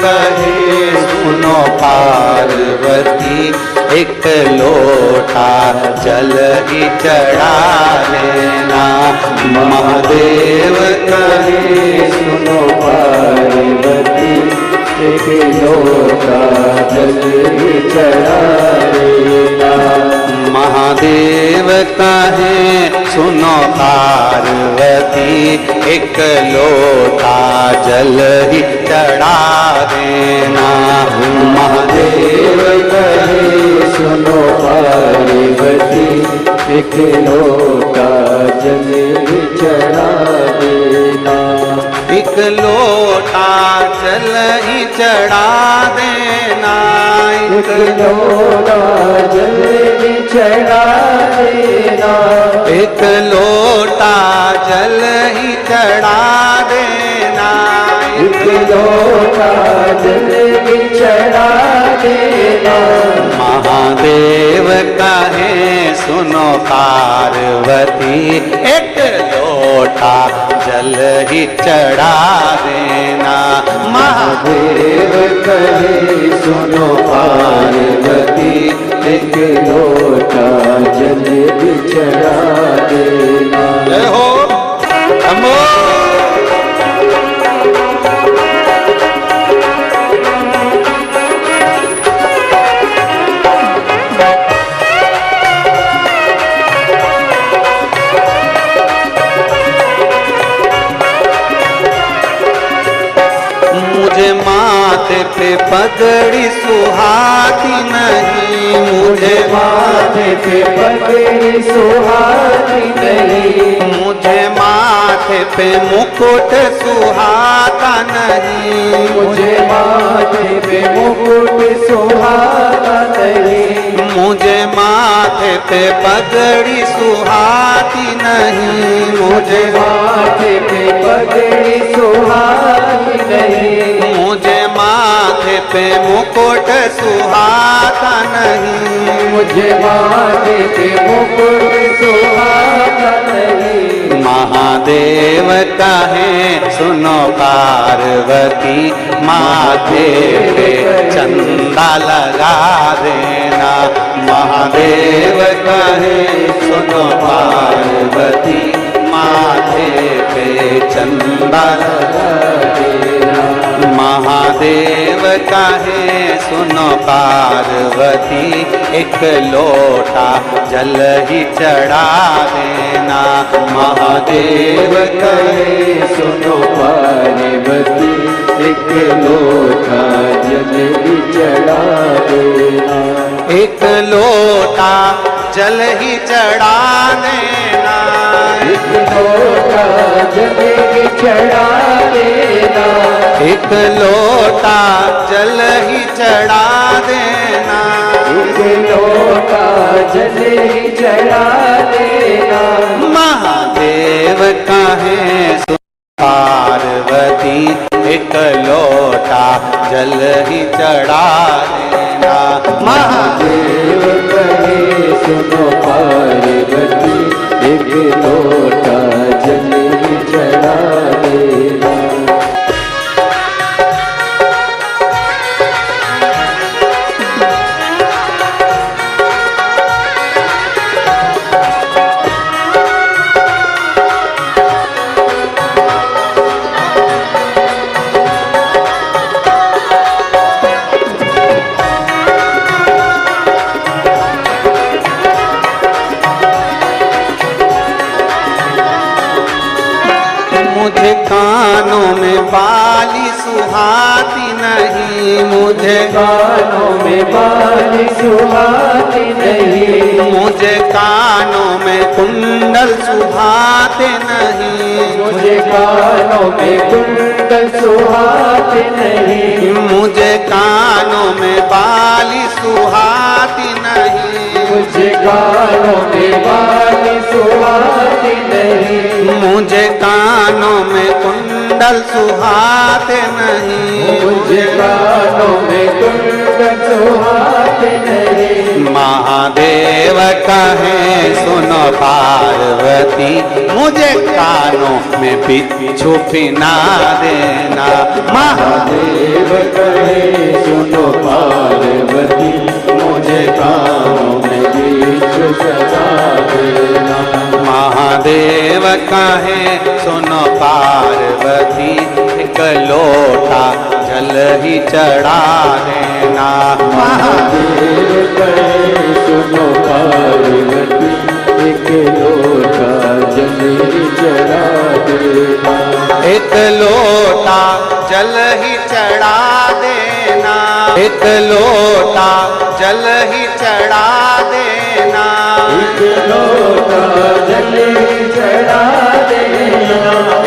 कहे सुनो पार्वती, एक लोटा जल ही चढ़ा देना। महादेव कहे सुनो पार्वती, एक लोटा जल ही चढ़ा देना। महादेव कहे सुनो पार्वती, एक लोटा जल ही चढ़ा देना। महादेव कहे सुनो पार्वती, एक लोटा जल ही चढ़ा देना। एक लोटा जल ही चढ़ा देना। एक लोटा जल ही चढ़ा देना। एक लोटा जल ही चढ़ा देना। एक लोटा जल ही चढ़ा देना। महादेव कहे सुनो पार्वती, एक लोटा जल ही चढ़ा देना। महादेव कहे सुनो पार्वती, एक लोटा जल ही चढ़ा देना। जय हो नमो। मुझे माथे पे पगड़ी सुहाती नहीं। मुझे माथे पे पगड़ी सुहाती नहीं। मुझे माथे पे मुकुट सुहाता नहीं। मुझे माथे पे मुकुट सुहाता नहीं। मुझे माथे पे पगड़ी सुहाती नहीं। मुझे माथे पे पगड़ी सुहाती नहीं। मुझे माथे पे मुकुट सुहाता नहीं। मुझे माथे पे मुकुट सुहाता नहीं। महादेव कहे सुनो पार्वती, माथे पे चंदा लगा देना। महादेव कहे सुनो पार्वती, माथे पे चंदा लगा देना। महादेव कहे सुनो पार्वती, एक लोटा जल ही चढ़ा देना। महादेव कहे सुनो पार्वती, एक लोटा जल ही चढ़ा देना। एक लोटा जल ही चढ़ा देना। एक लोटा जल ही चढ़ा देना। एक लोटा जल ही चढ़ा देना। एक लोटा जल ही चढ़ा देना। महादेव कहे पार्वती, एक लोटा जल ही चढ़ा देना। महादेव कहे सुनो पार्वती, एक लोटा जल ही चढ़ा देना। मुझे कानों में बाली सुहाती नहीं। मुझे कानों में बाली सुहाती नहीं। मुझे कानों में कुंडल सुहाते नहीं। मुझे कानों में कुंडल सुहाते नहीं। मुझे कानों में बाली सुहाती नहीं। मुझे कानों में बाली सुहाती नहीं। मुझे कानों में कुंडल सुहाते नहीं। मुझे कानों में कुंडल सुहाते नहीं। महादेव कहे सुनो पार्वती, मुझे कानों में बिच्छू पिना देना। महादेव कहे पार्वती एक लोटा जल ही चढ़ा देना। महादेव कहे सुनो पार्वती एक लोटा जल ही चढ़ा देना। एक लोटा जल ही चढ़ा देना। एक लोटा जल ही चढ़ा देना। एक लोटा जल ही चढ़ा देना।